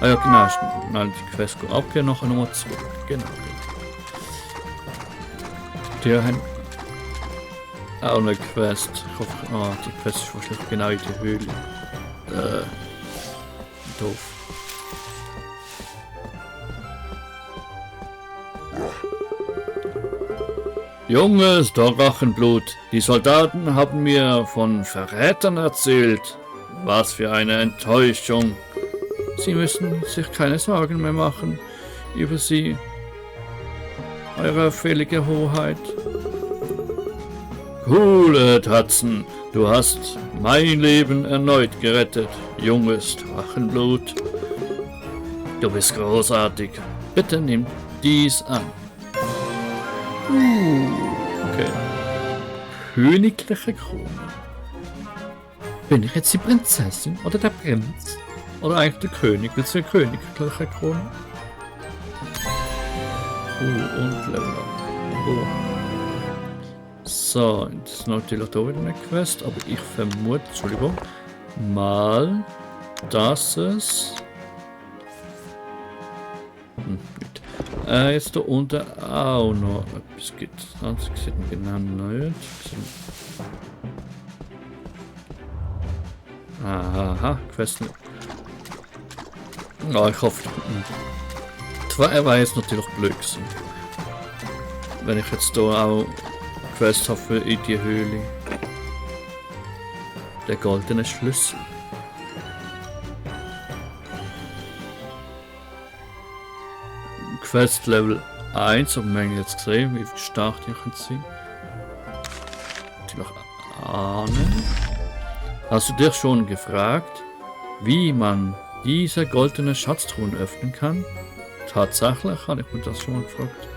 Ah ja, genau, schnell die Quest abgehen, nachher nochmal zurück. Genau. Die haben auch eine Quest. Ich hoffe, die Quest ist wahrscheinlich genau in die Höhle. Doof. Junges Drachenblut, die Soldaten haben mir von Verrätern erzählt. Was für eine Enttäuschung. Sie müssen sich keine Sorgen mehr machen über sie, eure fehlige Hoheit. Coole Tatzen, du hast mein Leben erneut gerettet, junges Drachenblut. Du bist großartig. Bitte nimm dies an. Okay. Königliche Krone. Bin ich jetzt die Prinzessin oder der Prinz? Oder eigentlich der König? Willst du eine königliche Krone? Und Level Up. So, das ist natürlich da wieder eine Quest, aber ich vermute, Entschuldigung, mal, dass es... jetzt da unten auch noch etwas gibt. Das sieht man genau nicht. Aha, Quest nicht. Ja, ich hoffe. Er war jetzt natürlich blöd gewesen. Wenn ich jetzt hier auch Quest habe für in die Höhle. Der goldene Schlüssel. Quest Level 1, haben wir jetzt gesehen, wie stark die können sein. Natürlich ahnen. Hast du dich schon gefragt, wie man diese goldene Schatztruhen öffnen kann? Tatsächlich habe ich mir das schon mal gefragt.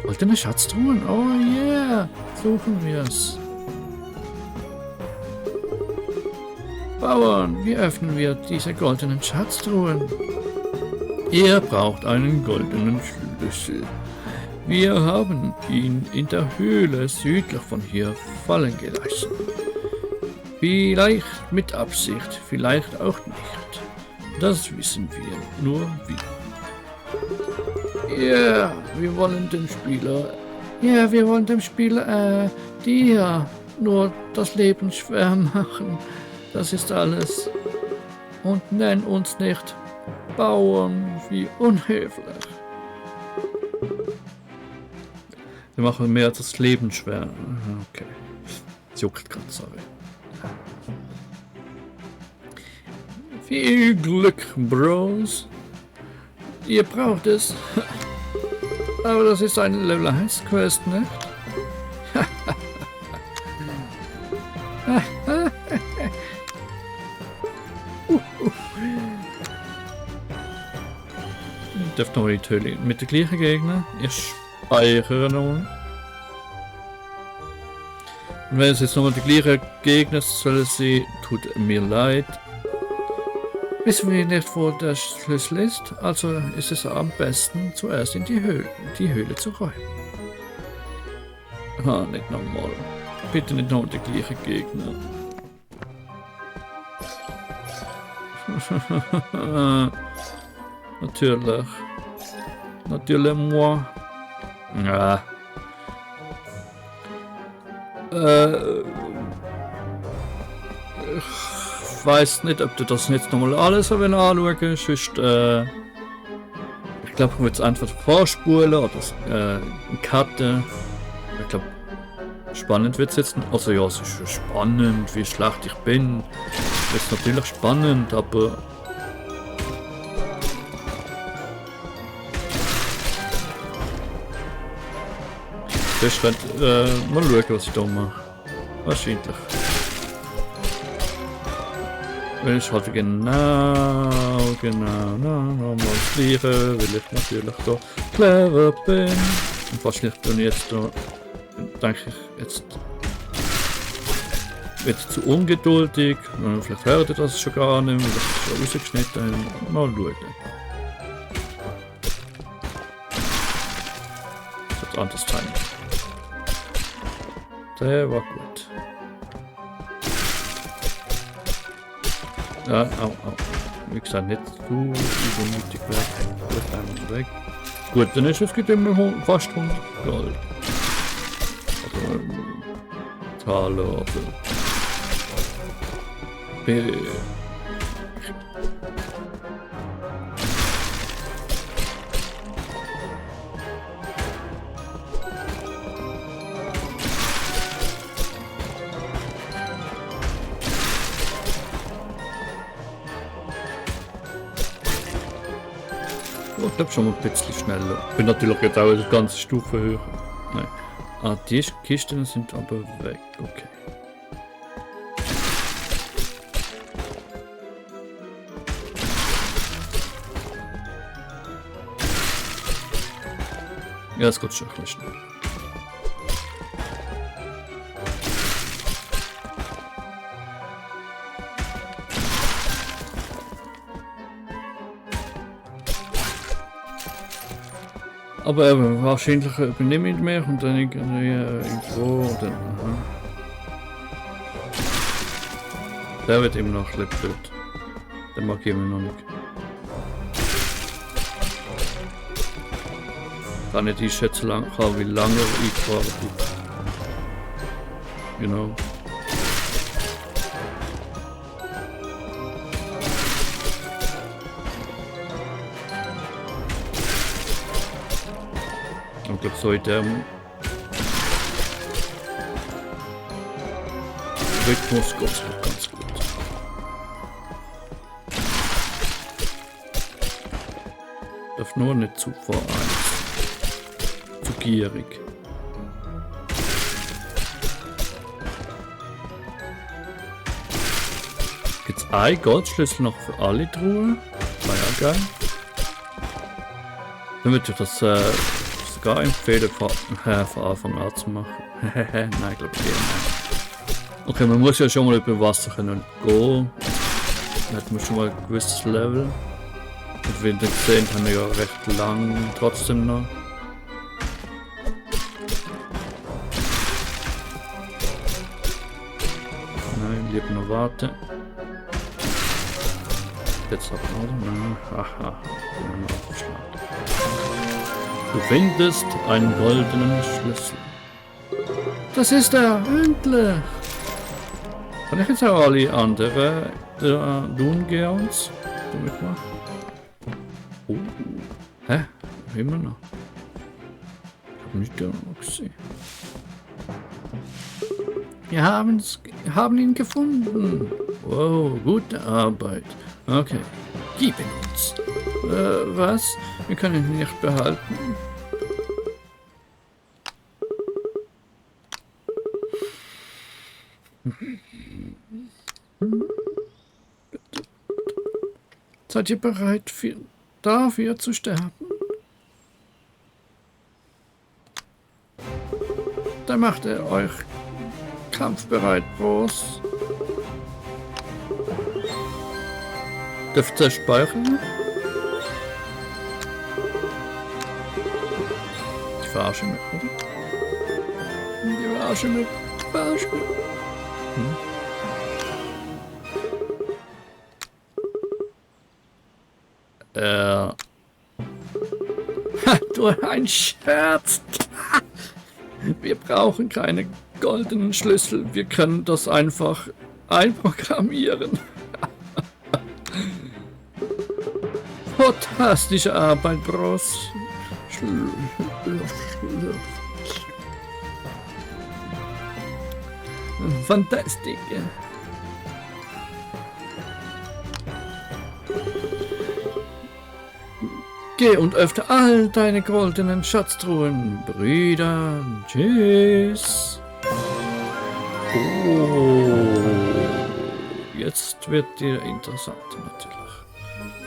Goldene Schatztruhen? Oh yeah! Suchen wir es. Bauern, wie öffnen wir diese goldenen Schatztruhen? Ihr braucht einen goldenen Schlüssel. Wir haben ihn in der Höhle südlich von hier fallen gelassen. Vielleicht mit Absicht, vielleicht auch nicht. Das wissen wir nur wie. Ja, wir wollen dem Spieler, dir nur das Leben schwer machen. Das ist alles. Und nenn uns nicht Bauern wie unhöflich. Wir machen mehr das Leben schwer. Okay. Es juckt gerade, sorry. Viel Glück, Bros. Ihr braucht es. Aber das ist eine Level 1 Quest, ne? Ich darf noch die Höhle mit den gleichen Gegner. Ich speichere nochmal. Und wenn es jetzt nochmal die gleichen Gegner sollen sie, tut mir leid. Wissen wir nicht, wo der Schlüssel ist, also ist es am besten, zuerst in die Höhle zu räumen. Ah, nicht nochmal. Bitte nicht nochmal die gleichen Gegner. Natürlich. Natürlich moi. Ja. Ich weiß nicht, ob du das jetzt nochmal alles anschauen willst. Sonst, ich glaube, ich will jetzt einfach vorspulen oder cutten. Ich glaube, spannend wird es jetzt nicht. Also ja, es ist schon spannend, wie schlecht ich bin. Es ist natürlich spannend, aber... Ich werde mal schauen, was ich da mache. Wahrscheinlich. Wenn ich halt genau nochmal fliege, weil ich natürlich da clever bin. Und wahrscheinlich bin ich jetzt da, denke ich, jetzt wird zu ungeduldig. Vielleicht hört ihr das schon gar nicht, weil ich schon rausgeschnitten habe. Mal schauen. Das ist anderes Timing. Der war gut. Ja, au. wie gesagt, nicht zu übermütig weg. Gut, einmal weg. Gut, dann ist es gibt immer fast 100 Gold. Oder Taler oder ich glaube schon mal ein bisschen schneller. Ich bin natürlich jetzt auch eine ganze Stufe höher. Nein. Ah, die Kisten sind aber weg. Okay. Ja, es geht schon ein bisschen schnell. Aber wahrscheinlich übernehme ich mehr und dann irgendwie irgendwo oder. Aha. Der wird immer noch ein bisschen blöd. Den mag ich immer noch nicht. Kann nicht einschätzen, wie lange ich gefahren bin. Genau. Ich glaube, so in dem Rhythmus geht es ganz gut. Darf nur nicht zu voreilig. Zu gierig. Gibt es einen Goldschlüssel noch für alle Truhen? War ja geil. Dann würde ich das sogar empfehlen, von Anfang an zu machen. Nein, glaube ich nicht. Okay, man muss ja schon mal über Wasser können gehen. Dann hat man schon mal ein gewisses Level. Und wie ihr gesehen haben wir ja recht lang trotzdem noch. Nein, lieber noch warten. Jetzt ab, oder? Nein, haha, bin noch aufgeschlagen. Du findest einen goldenen Schlüssel. Das ist er, endlich! Kann ich jetzt auch alle anderen Dungeons damit machen? Oh. Hä? Immer noch. Ich hab nicht noch gesehen. Wir haben ihn gefunden. Wow, gute Arbeit. Okay, gib ihn uns. Was? Wir können ihn nicht behalten. Seid ihr bereit dafür zu sterben? Dann macht er euch kampfbereit, Bros. Dürft ihr speichern? Ich verarsche mich, oder? Ich verarsche mich. Du ein Scherz! Wir brauchen keine goldenen Schlüssel. Wir können das einfach einprogrammieren. Fantastische Arbeit, Bros. Fantastisch. Geh und öffne all deine goldenen Schatztruhen, Brüder. Tschüss. Oh, jetzt wird die interessant natürlich.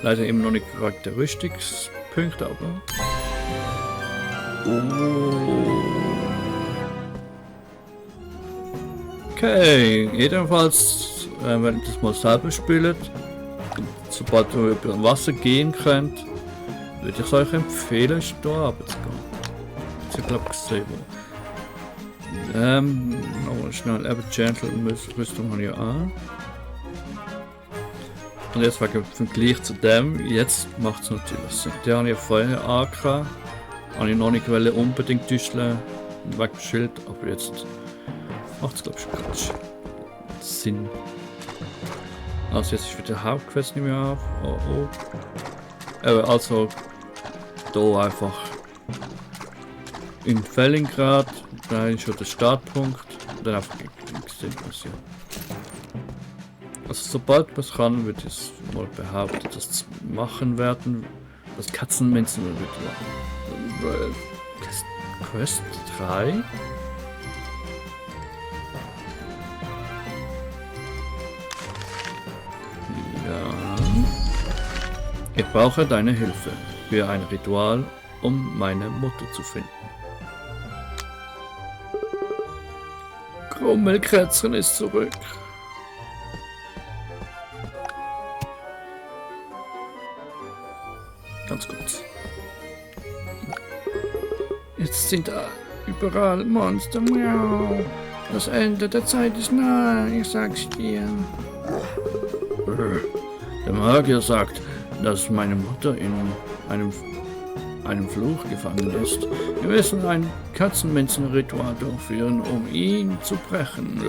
Leider eben noch nicht Charakteristikspunkte, aber. Oh. Okay, jedenfalls, wenn ihr das mal selber spielt, sobald ihr über Wasser gehen könnt, würde ich euch empfehlen, hier runter zu gehen. Das ist, glaube ich, gesehen. Nochmal schnell, Gentle Rüstung habe ich an. Und jetzt wegen im Vergleich zu dem, jetzt macht es natürlich Sinn. Die habe ich ja vorher angehabt. Habe ich noch nicht unbedingt düsteln wegen dem Schild, aber jetzt macht es glaube ich gerade Sinn. Also jetzt ist wieder der Hauptquest nicht mehr auf. Oh, oh. Also da einfach in Fellingrad, da ist schon der Startpunkt und dann einfach nichts passiert. Also sobald man es kann, würde ich mal behaupten, dass es machen werden, das Katzenmenschen wird Quest 3. Ja. Ich brauche deine Hilfe für ein Ritual, um meine Mutter zu finden. Krummelkätzchen ist zurück. Ganz kurz. Jetzt sind da überall Monster. Miau. Das Ende der Zeit ist nahe, ich sag's dir. Der Magier sagt, dass meine Mutter in einem Fluch gefangen ist. Wir müssen ein Katzenmenschen-Ritual durchführen, um ihn zu brechen.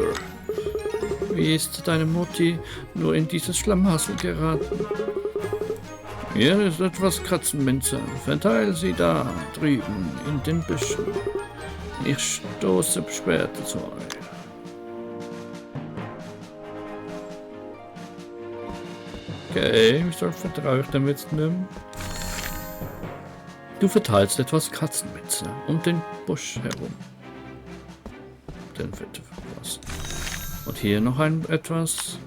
Wie ist deine Mutti nur in dieses Schlamassel geraten? Hier ist etwas Katzenminze. Verteile sie da drüben in den Büschen. Ich stoße später zu euch. Okay, wieso vertraue ich dem jetzt nicht mehr? Du verteilst etwas Katzenminze um den Busch herum. Den wird verpassen. Und hier noch etwas.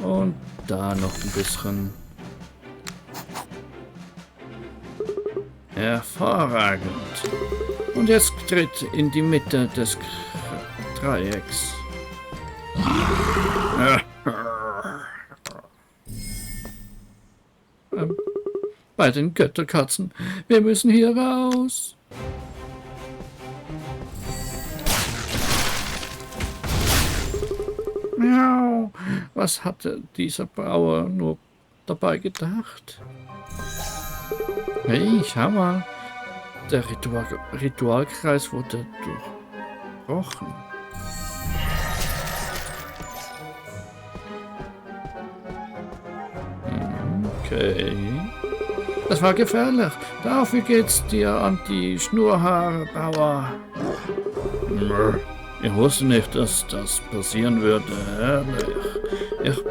Und da noch ein bisschen. Hervorragend. Und jetzt tritt in die Mitte des Dreiecks. Bei den Götterkatzen. Wir müssen hier raus. Miau. Was hatte dieser Bauer nur dabei gedacht? Hey, schau mal. Der Ritualkreis wurde durchbrochen. Okay. Das war gefährlich. Dafür geht's dir an die Schnurhaare, Bauer. Ich wusste nicht, dass das passieren würde. Herrlich. Ich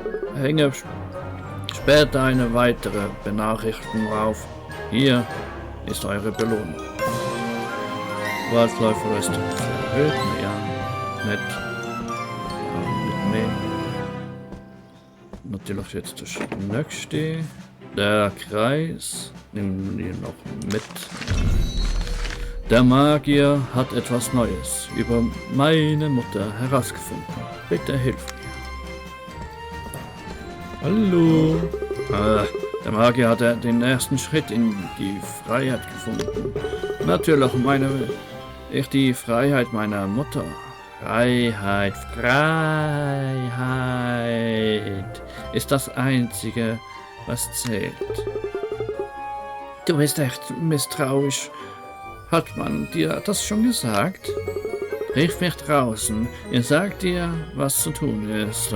hänge später eine weitere Benachrichtigung auf. Hier ist eure Belohnung. Waldläufer ist erhöht. Ja, nett. Ja, mit mehr. Natürlich jetzt das nächste. Der Kreis. Nehmen wir noch mit. Der Magier hat etwas Neues über meine Mutter herausgefunden. Bitte hilf mir. Hallo. Der Magier hat den ersten Schritt in die Freiheit gefunden. Natürlich meine ich die Freiheit meiner Mutter. Freiheit ist das Einzige, was zählt. Du bist echt misstrauisch. Hat man dir das schon gesagt? Rief mich draußen. Er sagt dir, was zu tun ist.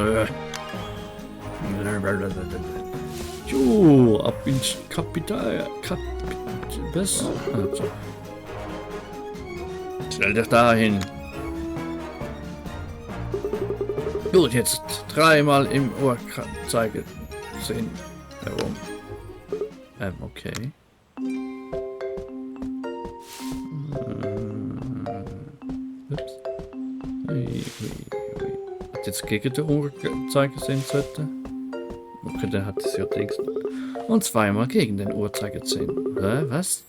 Ab ins Kapital. Was? Also. Stell dich dahin. Gut, jetzt dreimal im Uhrzeigersinn herum. Okay. Ups. Hat jetzt gegen den Uhrzeigersinn sollten? Okay, der hat es ja Dings. Und zweimal gegen den Uhrzeigersinn. Was?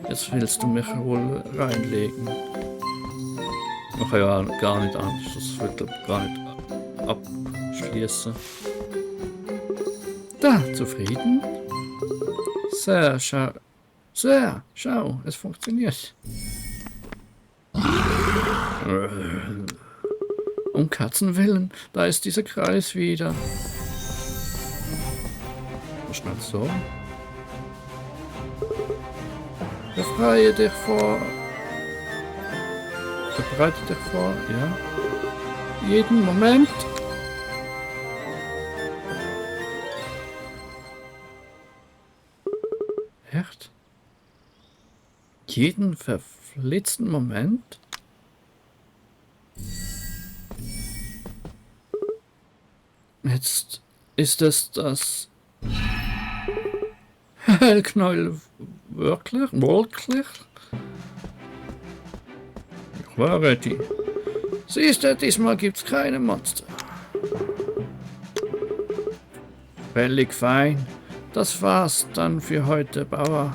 Jetzt willst du mich wohl reinlegen. Ich kann ja gar nicht anders. Das wird gar nicht abschließen. Da, zufrieden? Sehr, schau, es funktioniert. Um Katzen willen, da ist dieser Kreis wieder. wir schnell so. Befreie dich vor. Bereite dich vor, ja. Jeden Moment. Echt? Jeden verflitzten Moment? Jetzt ist es das Hellknäuel wirklich? Wirklich? Ich war ready. Siehst du, diesmal gibt's keine Monster. Völlig fein. Das war's dann für heute, Bauer.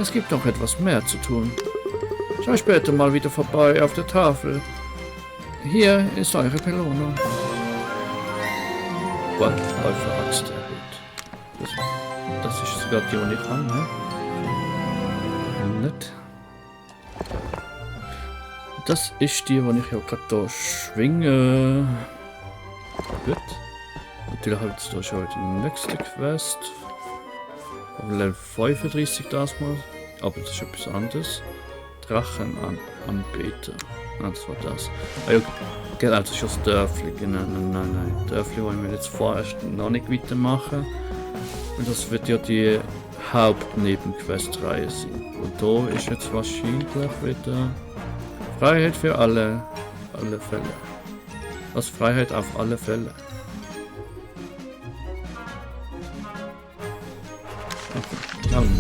Es gibt noch etwas mehr zu tun. Schau später mal wieder vorbei auf der Tafel. Hier ist eure Belohnung. Boah, Axt erhöht. Das ist sogar die, die ich habe, ne? Nicht. Das ist die, die ich ja gerade hier schwinge. Gut. Natürlich halt da schon die nächste Quest. Auf Level 35 das mal. Aber das ist etwas anderes. Drachenanbeter. Ah, das war das. Ah, ja, genau, das ist das Dörfli. Nein. Dörfli wollen wir jetzt vorerst noch nicht weitermachen. Und das wird ja die Hauptnebenquest-Reihe sein. Und da ist jetzt wahrscheinlich wieder Freiheit für alle Fälle. Was Freiheit auf alle Fälle.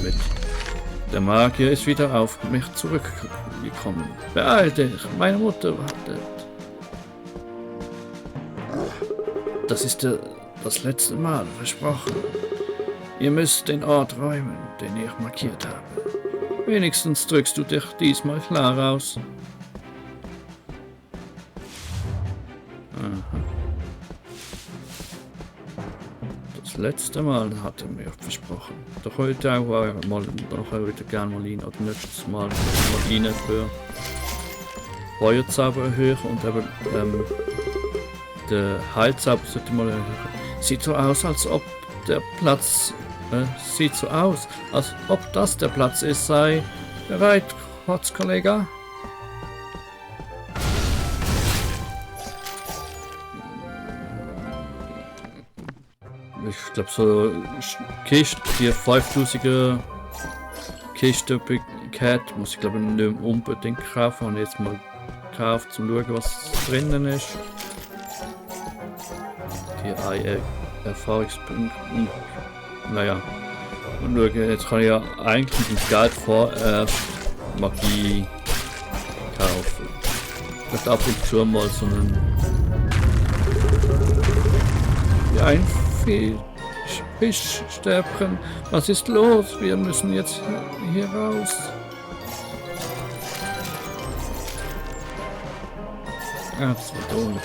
Mit. Der Magier ist wieder auf mich zurückgekommen. Beeil dich, meine Mutter wartet. Das ist das letzte Mal, versprochen. Ihr müsst den Ort räumen, den ich markiert habe. Wenigstens drückst du dich diesmal klar aus. Aha. Das letzte Mal hat er mir versprochen. Doch heute auch mal, doch heute gerne mal rein, oder nächstes Mal rein für Feuerzauber erhöhen und eben der Heilzauber sollte mal erhöhen. Sieht so aus, als ob der Platz als ob das der Platz ist. Sei bereit, Kollege. Ich glaube so Kiste, die 5000er Kiste Cat muss ich glaube nicht unbedingt kaufen. Und jetzt mal gekauft, zum schauen, was drinnen ist. Die Erfahrungspunkte. Naja. Und schauen, jetzt kann ich ja eigentlich mit Geld vorerst Magie kaufen. Vielleicht ab und zu mal so einen. Ja, ein Fischstäbchen. Was ist los? Wir müssen jetzt hier raus. Ah, das war da unten.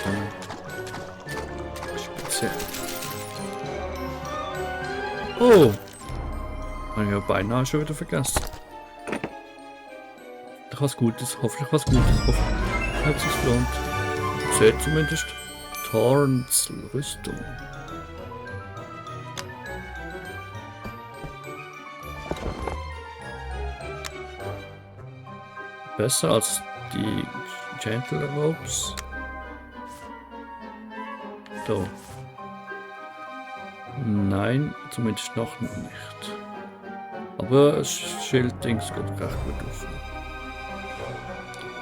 Speziell. Oh! Habe ich ja beinahe schon wieder vergessen. Doch was Gutes, hoffentlich was Gutes. Hoffentlich hat es sich gelohnt. Seht zumindest. Thorns Rüstung. Besser als die Gentle Ropes. So. Nein, zumindest noch nicht. Aber das Schilddings geht recht gut auf.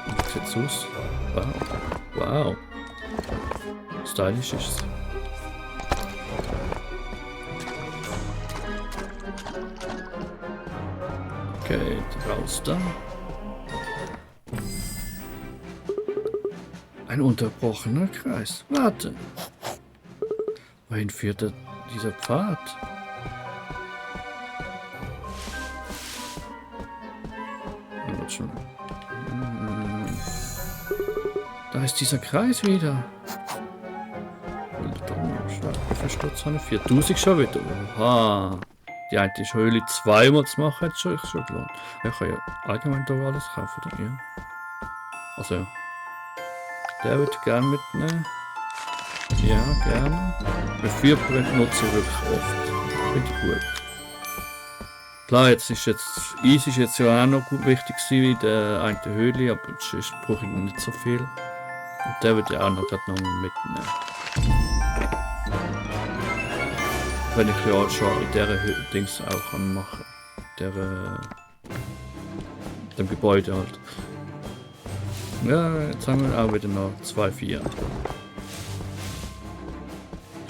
Wie sieht's aus? Wow. Wow. Stylisch ist es. Okay, raus da. Ein unterbrochener Kreis. Warte. Wohin führt dieser Pfad? Da ist dieser Kreis wieder. Versturz habe 4000 schon wieder. Oha. Die eine Höhle zweimal zu machen, hat schon gelohnt. Ich kann ja allgemein da alles kaufen, oder? Ja. Also ja. Der würde ich gerne mitnehmen. Ja, gerne. Für 4% nutze ich wirklich oft. Richtig gut. Klar, Eis ist jetzt ja auch noch gut wichtig gewesen in der einen Höhle, aber sonst brauche ich nicht so viel. Und der wird ja auch noch gerade noch mitnehmen. Wenn ich ja schon in dieser Dings auch kann machen. Dem Gebäude halt. Ja, jetzt haben wir auch wieder noch 2, 4.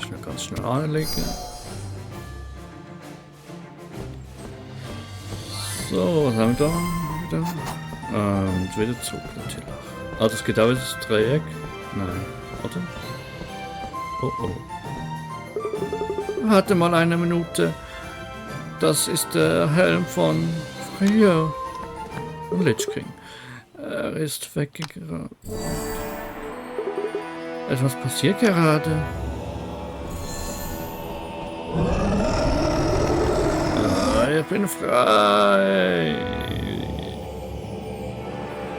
Schnell ganz schnell anlegen. So, was haben wir da wieder? Und wieder zurück natürlich. Ah, das geht auch wieder das Dreieck. Nein, oder? Oh oh. Warte mal eine Minute. Das ist der Helm von früher. Von Lich King. Er ist weggerannt. Etwas passiert gerade. Ich bin frei.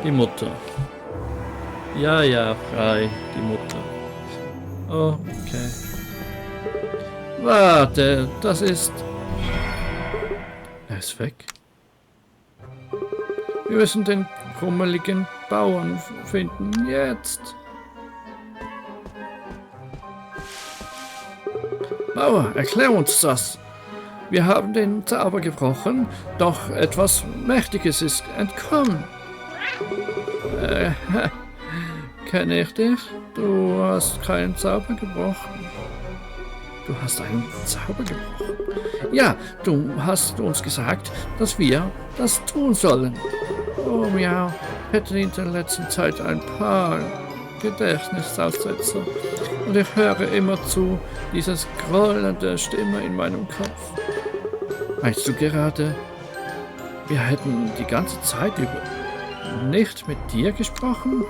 Die Mutter. Ja, frei. Die Mutter. Oh, okay. Warte, das ist... Er ist weg. Wir müssen den krummeligen Bauern finden. Jetzt. Bauer, erklär uns das. Wir haben den Zauber gebrochen, doch etwas Mächtiges ist entkommen. Kenne ich dich? Du hast keinen Zauber gebrochen. Du hast einen Zauber gebrochen? Ja, du hast uns gesagt, dass wir das tun sollen. Oh Miau, hätte in der letzten Zeit ein paar Gedächtnisaussetzer. Und ich höre immer zu dieses grollende Stimme in meinem Kopf. Meinst du gerade, wir hätten die ganze Zeit über nicht mit dir gesprochen?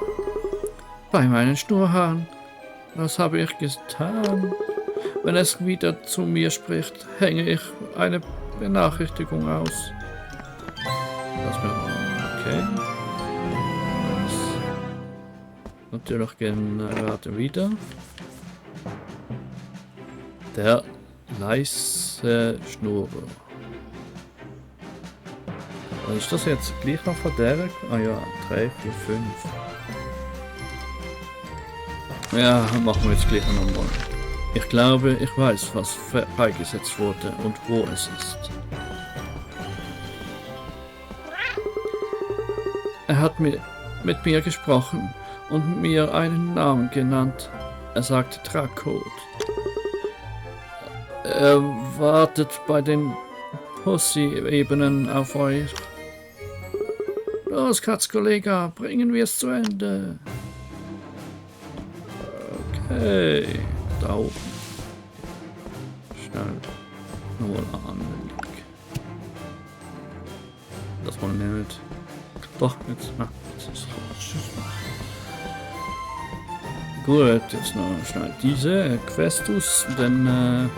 Bei meinen Schnurrhaaren. Was habe ich getan? Wenn es wieder zu mir spricht, hänge ich eine Benachrichtigung aus. Okay. Natürlich gerade wieder. Der leise Schnurrer. Was ist das jetzt? Gleich noch von der? Ah ja, 3, 4, 5. Ja, machen wir jetzt gleich nochmal. Ich glaube, ich weiß, was freigesetzt wurde und wo es ist. Er hat mit mir gesprochen und mir einen Namen genannt. Er sagte Drakot. Er wartet bei den Pussy-Ebenen auf euch. Los, Katzkollega, bringen wir es zu Ende. Okay, da oben. Schnell. Nur an den Link. Das wollen wir nicht. Doch, jetzt. Ah, jetzt ist es. Gut, jetzt noch schnell diese Questus, denn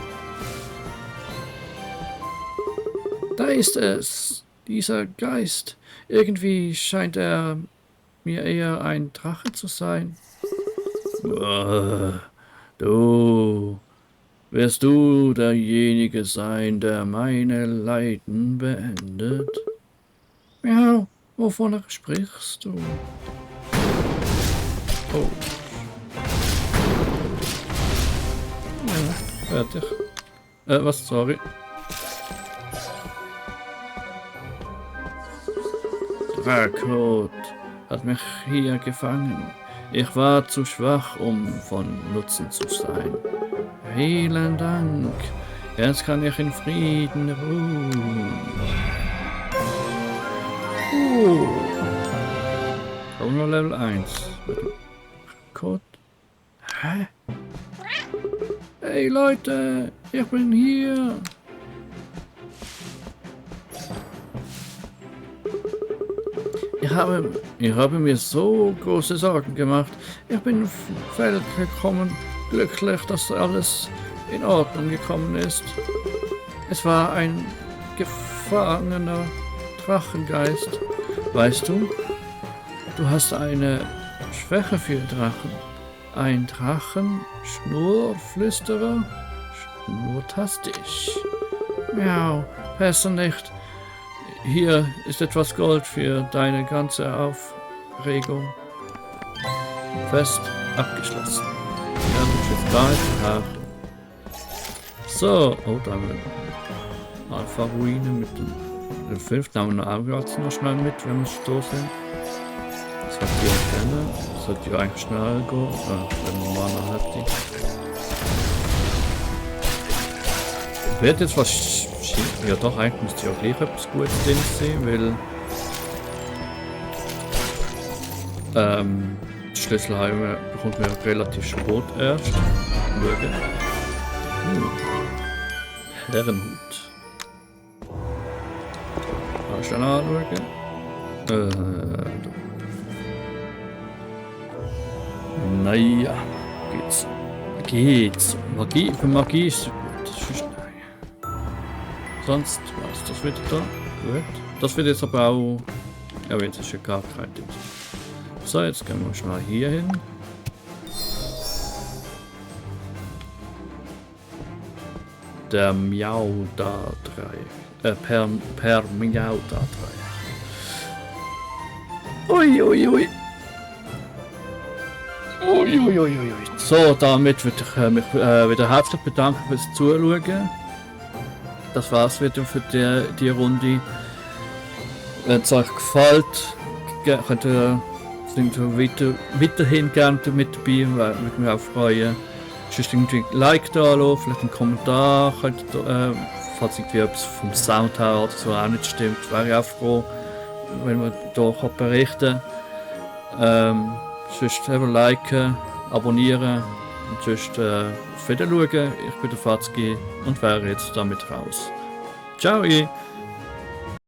da ist es, dieser Geist. Irgendwie scheint er mir eher ein Drache zu sein. Du, wirst du derjenige sein, der meine Leiden beendet? Ja, wovon sprichst du? Oh. Ja, fertig. Was, sorry. Drakot hat mich hier gefangen. Ich war zu schwach, um von Nutzen zu sein. Vielen Dank. Jetzt kann ich in Frieden ruhen. Hunger Level 1. Drakot. Hä? Hey Leute, ich bin hier. Ich habe mir so große Sorgen gemacht. Ich bin gekommen, glücklich, dass alles in Ordnung gekommen ist. Es war ein gefangener Drachengeist. Weißt du, du hast eine Schwäche für Drachen. Ein Drachen, Schnurflüsterer, schnurtastisch. Miau, besser nicht. Hier ist etwas Gold für deine ganze Aufregung. Fest abgeschlossen. Ja, das ist gleich. So, oh, da haben wir Alpha-Ruine mit den 5. Namen noch noch schnell mit, wenn wir da sind. Das hat die auch gerne. Das sollte ja eigentlich schnell gehen, wenn man Mana hat. Wird jetzt was. Ja, doch, eigentlich müsste ja gleich etwas Gutes drin sein, weil. Die Schlüsselheime bekommt man relativ spät erst. Schauen. Herrenhut. Kannst du anschauen? Naja, geht's. Für Magie ist es gut. Sonst nein. Sonst was das wieder da. Gut. Das wird jetzt aber auch. Ja, jetzt ist ja gar kein Tipp. So, jetzt gehen wir schnell hier hin. Der Miauda 3. Per Miauda 3. Uiuiui. Uiuiui. So, damit würde ich mich wieder herzlich bedanken fürs Zuschauen. Das war's wieder für die Runde. Wenn es euch gefällt, könnt ihr weiterhin gerne mit dabei, würde mich auch freuen. Sonst irgendwie ein Like da lassen, vielleicht einen Kommentar, falls irgendwie etwas vom Sound her oder so auch nicht stimmt, wäre ich auch froh, wenn man da berichten kann. Sonst eben liken, abonnieren und sonst auf Wiedersehen. Ich bin der Fatzki und wäre jetzt damit raus. Ciao!